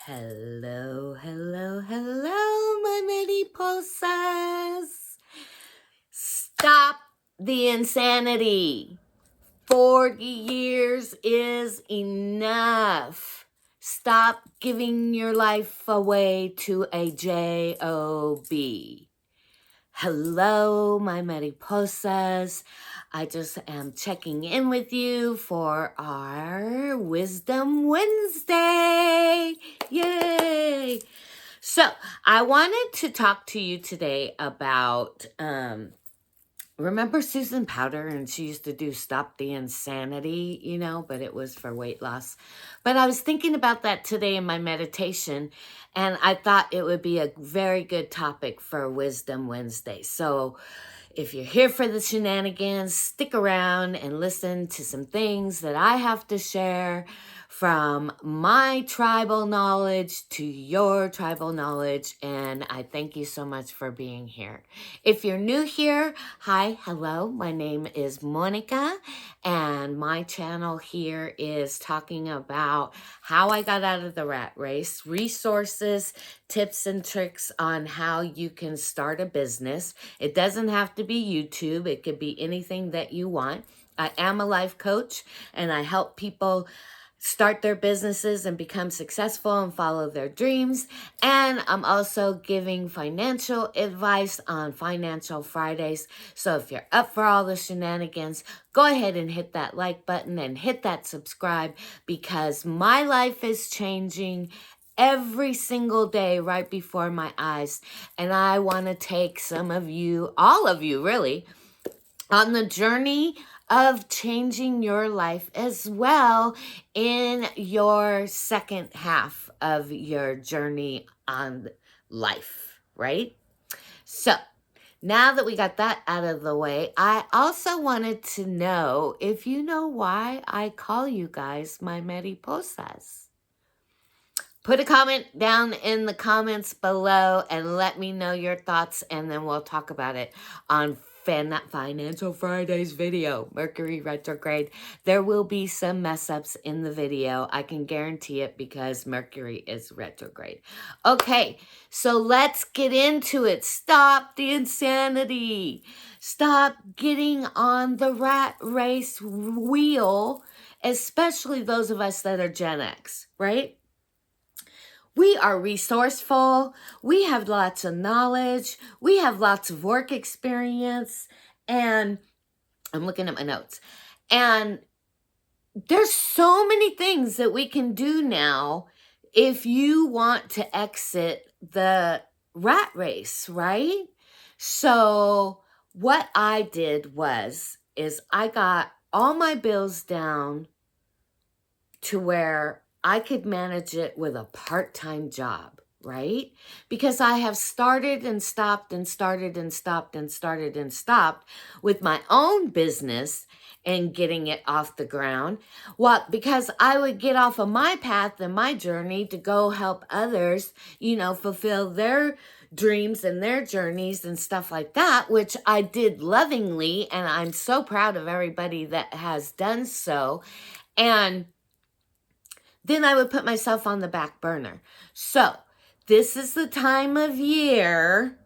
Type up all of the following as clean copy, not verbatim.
Hello, hello, hello, my mariposas. Stop the insanity. 40 years is enough. Stop giving your life away to a job. Hello, my mariposas. I just am checking in with you for our Wisdom Wednesday. Yay! So, I wanted to talk to you today about remember Susan Powder, and she used to do Stop the Insanity, but it was for weight loss. But I was thinking about that today in my meditation, and I thought it would be a very good topic for Wisdom Wednesday. So if you're here for the shenanigans, stick around and listen to some things that I have to share from my tribal knowledge to your tribal knowledge. And I thank you so much for being here. If you're new here, hi, hello. My name is Monica, and my channel here is talking about how I got out of the rat race, resources, tips and tricks on how you can start a business. It doesn't have to be YouTube. It could be anything that you want. I am a life coach, and I help people start their businesses and become successful and follow their dreams. And I'm also giving financial advice on Financial Fridays. So if you're up for all the shenanigans, go ahead and hit that like button and hit that subscribe, because my life is changing every single day right before my eyes. And I want to take some of you, all of you really, on the journey of changing your life as well in your second half of your journey on life, right? So now that we got that out of the way, I also wanted to know if you know why I call you guys my mariposas. Put a comment down in the comments below and let me know your thoughts, and then we'll talk about it on Financial Friday's video, Mercury retrograde. There will be some mess ups in the video. I can guarantee it because Mercury is retrograde. Okay, so let's get into it. Stop the insanity. Stop getting on the rat race wheel, especially those of us that are Gen X, right? We are resourceful. We have lots of knowledge. We have lots of work experience. And I'm looking at my notes. And there's so many things that we can do now if you want to exit the rat race, right? So what I did is I got all my bills down to where I could manage it with a part-time job, right? Because I have started and stopped and started and stopped and started and stopped with my own business and getting it off the ground. Well, because I would get off of my path and my journey to go help others, fulfill their dreams and their journeys and stuff like that, which I did lovingly. And I'm so proud of everybody that has done so. And then I would put myself on the back burner. So this is the time of year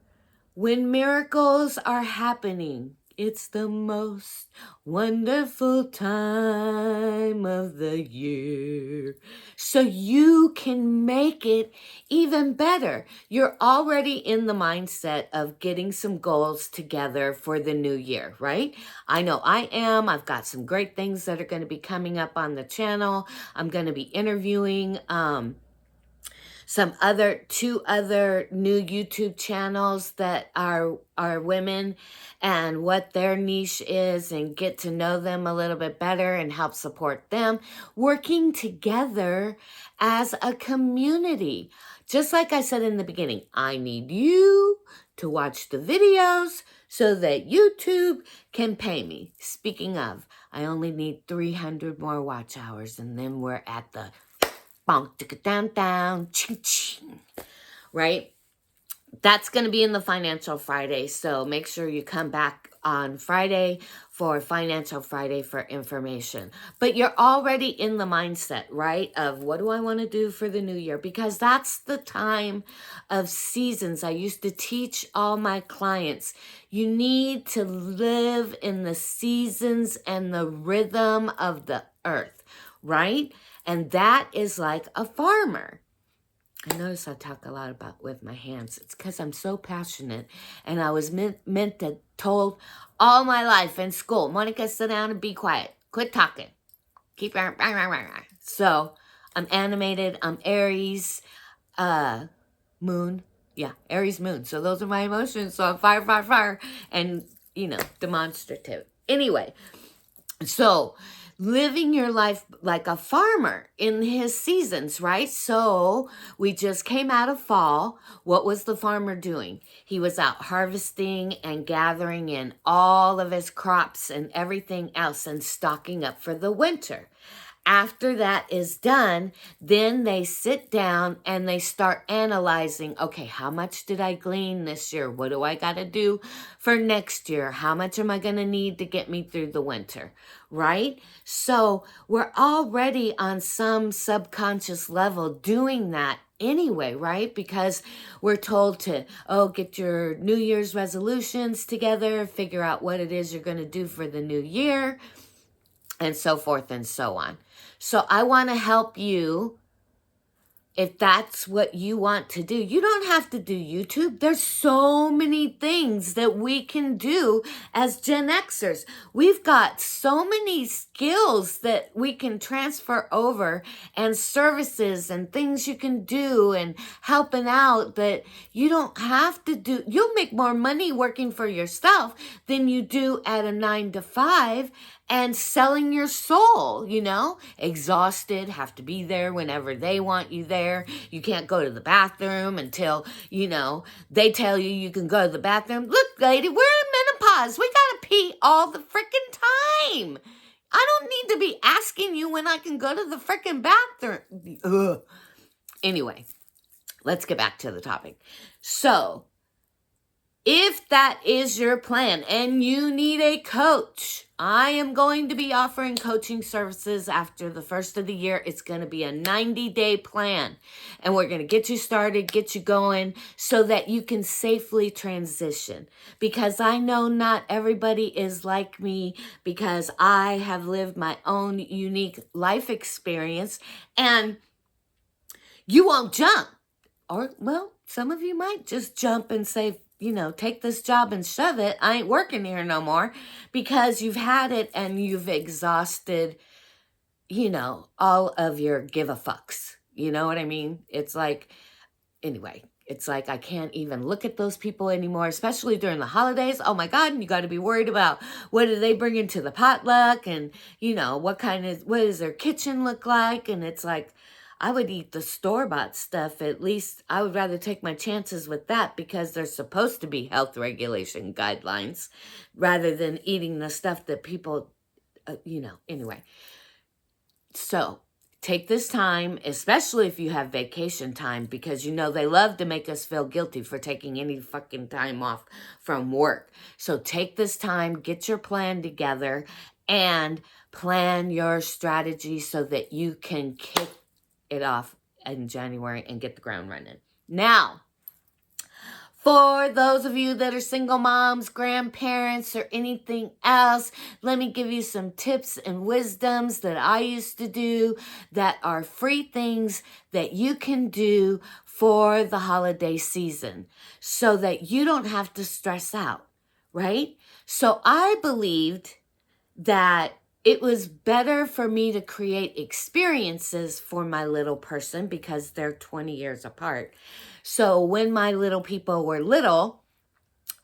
when miracles are happening. It's the most wonderful time of the year. So you can make it even better. You're already in the mindset of getting some goals together for the new year, right? I know I am. I've got some great things that are going to be coming up on the channel. I'm going to be interviewing two other new YouTube channels that are women, and what their niche is, and get to know them a little bit better and help support them, working together as a community. Just like I said in the beginning, I need you to watch the videos so that YouTube can pay me. Speaking of, I only need 300 more watch hours, and then we're at the bonk, ticka, down, down, ching, ching, right? That's going to be in the Financial Friday. So make sure you come back on Friday for Financial Friday for information. But you're already in the mindset, right? Of what do I want to do for the new year? Because that's the time of seasons. I used to teach all my clients, you need to live in the seasons and the rhythm of the earth, right? And that is like a farmer. I notice I talk a lot about with my hands. It's because I'm so passionate. And I was meant to told all my life in school, Monica, sit down and be quiet. Quit talking. Keep rah, rah, rah, rah, rah. So I'm animated. I'm Aries moon. Yeah, Aries moon. So those are my emotions. So I'm fire, fire, fire. And, demonstrative. Anyway, so living your life like a farmer in his seasons, right? So we just came out of fall. What was the farmer doing? He was out harvesting and gathering in all of his crops and everything else and stocking up for the winter. After that is done, then they sit down and they start analyzing, okay, how much did I glean this year? What do I got to do for next year? How much am I going to need to get me through the winter? Right? So we're already on some subconscious level doing that anyway, right? Because we're told to, get your New Year's resolutions together, figure out what it is you're going to do for the new year, and so forth and so on. So I want to help you if that's what you want to do. You don't have to do YouTube. There's so many things that we can do as Gen Xers. We've got so many skills that we can transfer over and services and things you can do and helping out that you don't have to do. You'll make more money working for yourself than you do at a 9 to 5 and selling your soul, exhausted, have to be there whenever they want you there. You can't go to the bathroom until, they tell you can go to the bathroom. Look, lady, we're in menopause. We got to pee all the freaking time. I don't need to be asking you when I can go to the freaking bathroom. Ugh. Anyway, let's get back to the topic. So, if that is your plan and you need a coach, I am going to be offering coaching services after the first of the year. It's going to be a 90-day plan, and we're going to get you started, get you going so that you can safely transition. Because I know not everybody is like me, because I have lived my own unique life experience, and you won't jump. Or, well, some of you might just jump and say, take this job and shove it. I ain't working here no more, because you've had it and you've exhausted, all of your give a fucks. You know what I mean? It's like, anyway, it's like I can't even look at those people anymore, especially during the holidays. Oh my God, and you got to be worried about what do they bring into the potluck, and, what does their kitchen look like? And it's like, I would eat the store-bought stuff. At least I would rather take my chances with that, because there's supposed to be health regulation guidelines rather than eating the stuff that people, anyway. So take this time, especially if you have vacation time, because they love to make us feel guilty for taking any fucking time off from work. So take this time, get your plan together, and plan your strategy so that you can kick it off in January and get the ground running. Now, for those of you that are single moms, grandparents, or anything else, let me give you some tips and wisdoms that I used to do that are free things that you can do for the holiday season so that you don't have to stress out, right? So I believed that it was better for me to create experiences for my little person, because they're 20 years apart. So when my little people were little,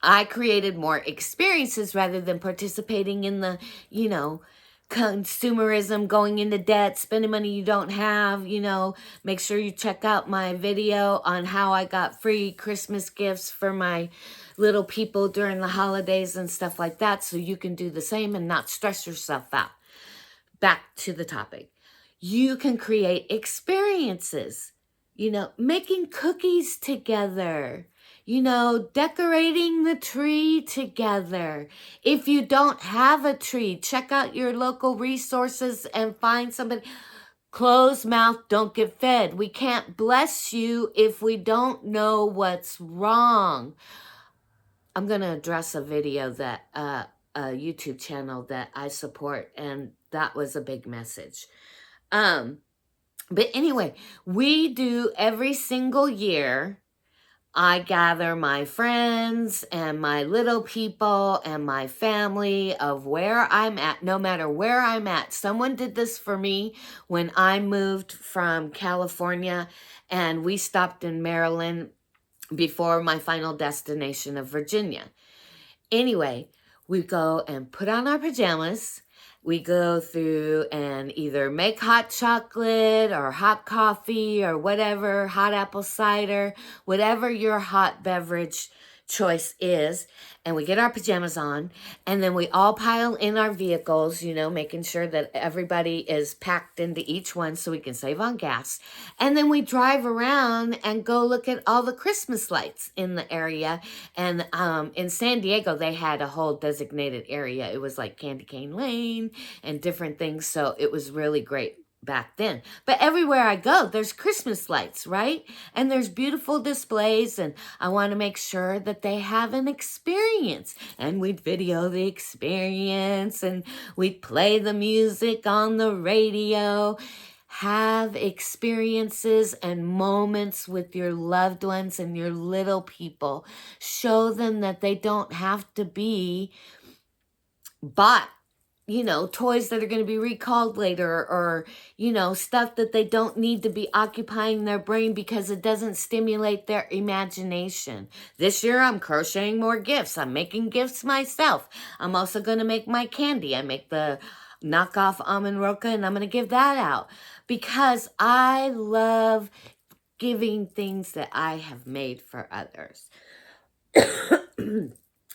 I created more experiences rather than participating in the, consumerism, going into debt, spending money you don't have. Make sure you check out my video on how I got free Christmas gifts for my little people during the holidays and stuff like that, so you can do the same and not stress yourself out. Back to the topic. You can create experiences, making cookies together, You know, decorating the tree together. If you don't have a tree, check out your local resources and find somebody. Closed mouth, don't get fed. We can't bless you if we don't know what's wrong. I'm going to address a video that, a YouTube channel that I support, and that was a big message. But anyway, we do every single year. I gather my friends and my little people and my family of where I'm at, no matter where I'm at. Someone did this for me when I moved from California, and we stopped in Maryland before my final destination of Virginia. Anyway, we go and put on our pajamas. We go through and either make hot chocolate or hot coffee or whatever, hot apple cider, whatever your hot beverage choice is. And we get our pajamas on, and then we all pile in our vehicles, you know, making sure that everybody is packed into each one so we can save on gas. And then we drive around and go look at all the Christmas lights in the area. And in San Diego, they had a whole designated area. It was like Candy Cane Lane and different things. So it was really great back then. But everywhere I go, there's Christmas lights, right? And there's beautiful displays, and I want to make sure that they have an experience. And we'd video the experience, and we'd play the music on the radio. Have experiences and moments with your loved ones and your little people. Show them that they don't have to be bought, you know, toys that are going to be recalled later, or, you know, stuff that they don't need to be occupying their brain because it doesn't stimulate their imagination. This year, I'm crocheting more gifts. I'm making gifts myself. I'm also going to make my candy. I make the knockoff almond roca, and I'm going to give that out because I love giving things that I have made for others.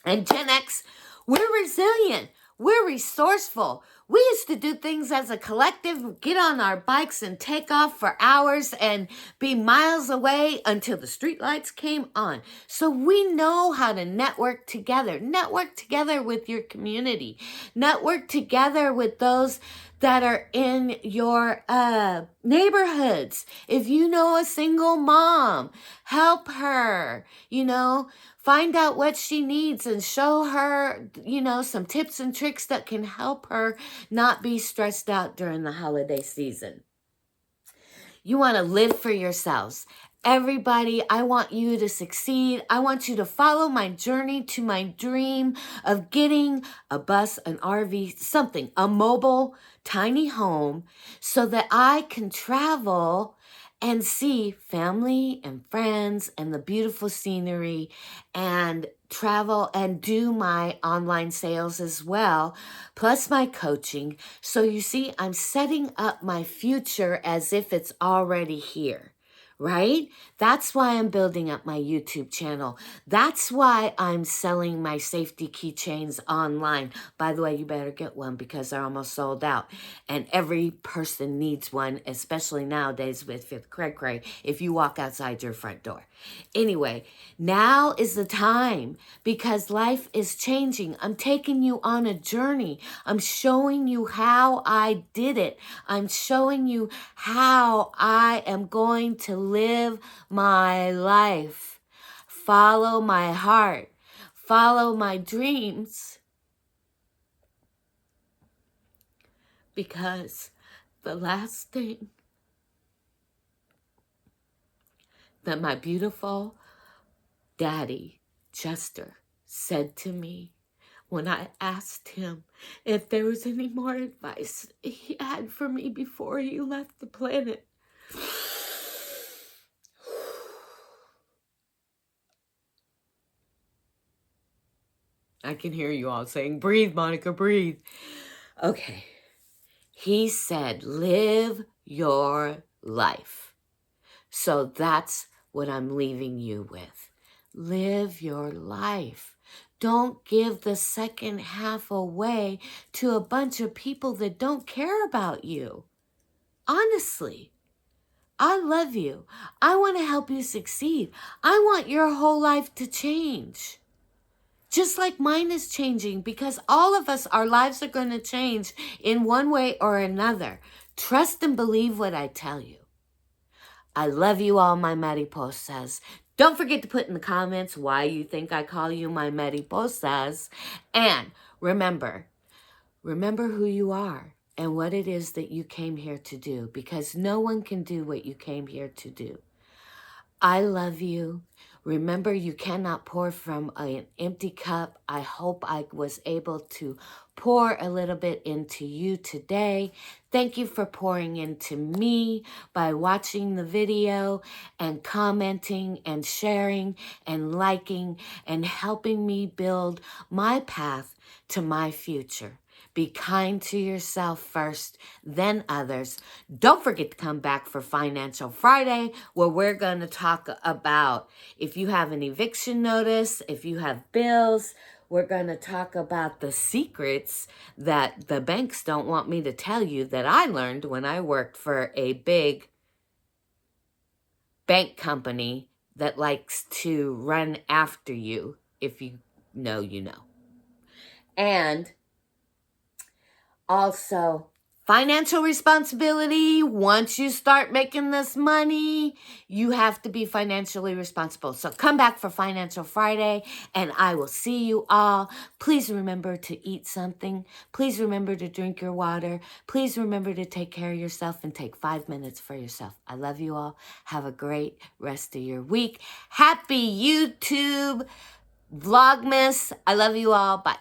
And Gen X, we're resilient. We're resourceful. We used to do things as a collective, get on our bikes and take off for hours and be miles away until the streetlights came on. So we know how to network together. Network together with your community. Network together with those that are in your neighborhoods. If you know a single mom, help her, you know. Find out what she needs and show her, you know, some tips and tricks that can help her not be stressed out during the holiday season. You want to live for yourselves. Everybody, I want you to succeed. I want you to follow my journey to my dream of getting a bus, an RV, something, a mobile tiny home so that I can travel and see family and friends and the beautiful scenery and travel and do my online sales as well, plus my coaching. So you see, I'm setting up my future as if it's already here. Right? That's why I'm building up my YouTube channel. That's why I'm selling my safety keychains online. By the way, you better get one because they're almost sold out. And every person needs one, especially nowadays with cray-cray, if you walk outside your front door. Anyway, now is the time because life is changing. I'm taking you on a journey. I'm showing you how I did it. I'm showing you how I am going to live my life. Follow my heart. Follow my dreams. Because the last thing that my beautiful daddy, Chester, said to me when I asked him if there was any more advice he had for me before he left the planet. I can hear you all saying, breathe, Monica, breathe. Okay. He said, live your life. So that's what I'm leaving you with. Live your life. Don't give the second half away to a bunch of people that don't care about you. Honestly. I love you. I want to help you succeed. I want your whole life to change. Just like mine is changing, because all of us, our lives are going to change in one way or another. Trust and believe what I tell you. I love you all, my mariposas. Don't forget to put in the comments why you think I call you my mariposas. And remember who you are and what it is that you came here to do, because no one can do what you came here to do. I love you. Remember, you cannot pour from an empty cup. I hope I was able to pour a little bit into you today. Thank you for pouring into me by watching the video and commenting and sharing and liking and helping me build my path to my future. Be kind to yourself first, then others. Don't forget to come back for Financial Friday, where we're going to talk about if you have an eviction notice, if you have bills. We're going to talk about the secrets that the banks don't want me to tell you that I learned when I worked for a big bank company that likes to run after you. If you know, you know. And also, financial responsibility. Once you start making this money, you have to be financially responsible. So come back for Financial Friday, and I will see you all. Please remember to eat something. Please remember to drink your water. Please remember to take care of yourself and take 5 minutes for yourself. I love you all. Have a great rest of your week. Happy YouTube Vlogmas. I love you all. Bye.